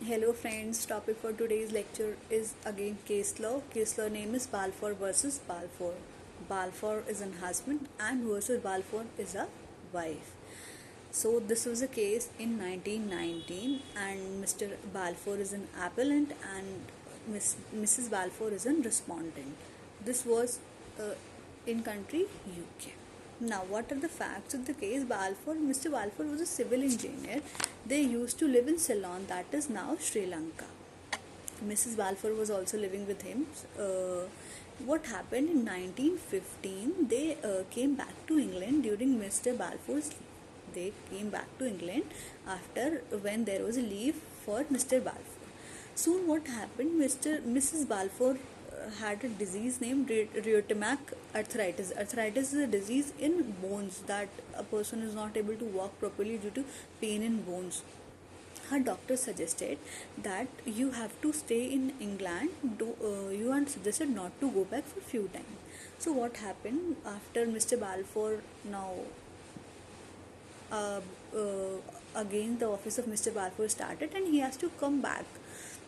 Hello friends, topic for today's lecture is again case law. Case law name is Balfour versus Balfour. Balfour is a husband and versus Balfour is a wife. So this was a case in 1919 and Mr. Balfour is an appellant and Mrs. Balfour is a respondent. This was in country UK. Now, what are the facts of the case? Mr. Balfour was a civil engineer. They used to live in Ceylon, that is now Sri Lanka. Mrs. Balfour was also living with him. What happened in 1915? They came back to England during Mr. Balfour's leave. They came back to England after when there was a leave for Mr. Balfour. Soon, what happened? Mrs. Balfour had a disease named rheumatoid arthritis. Arthritis is a disease in bones that a person is not able to walk properly due to pain in bones. Her doctor suggested that you have to stay in England. You are suggested not to go back for few times. So what happened after Mr. Balfour now? Again, the office of Mr. Balfour started, and he has to come back.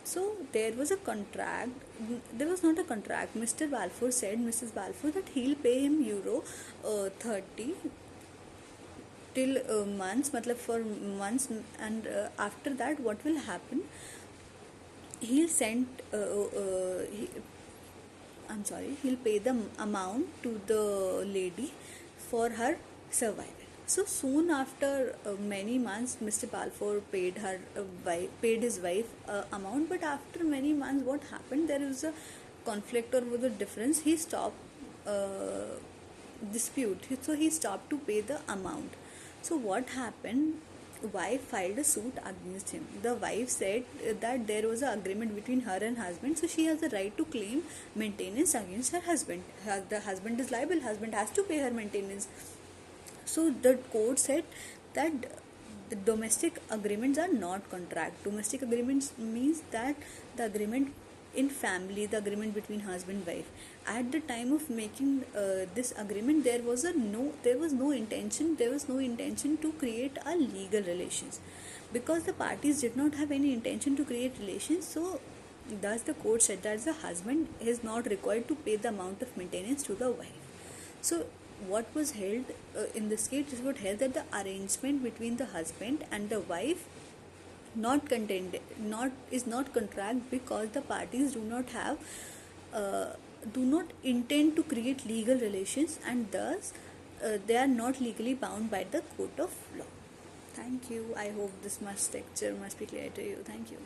So there was a contract. There was not a contract. Mr. Balfour said Mrs. Balfour that he'll pay him euro 30 till months, matlab for months, and after that what will happen? He'll send. He'll pay the amount to the lady for her survival. So soon after many months, Mr. Balfour paid his wife amount. But after many months, what happened? There was a conflict or was a difference. He stopped dispute. So he stopped to pay the amount. So what happened? Wife filed a suit against him. The wife said that there was an agreement between her and husband, so she has the right to claim maintenance against her husband. The husband is liable. Husband has to pay her maintenance. So the court said that the domestic agreements are not contract. Domestic agreements means that the agreement in family, the agreement between husband and wife. At the time of making this agreement, there was no intention to create a legal relations, because the parties did not have any intention to create relations. So thus the court said that the husband is not required to pay the amount of maintenance to the wife. So what was held in this case is what held that the arrangement between the husband and the wife is not contract, because the parties do not intend to create legal relations, and thus they are not legally bound by the court of law. Thank you. I hope this lecture must be clear to you. Thank you.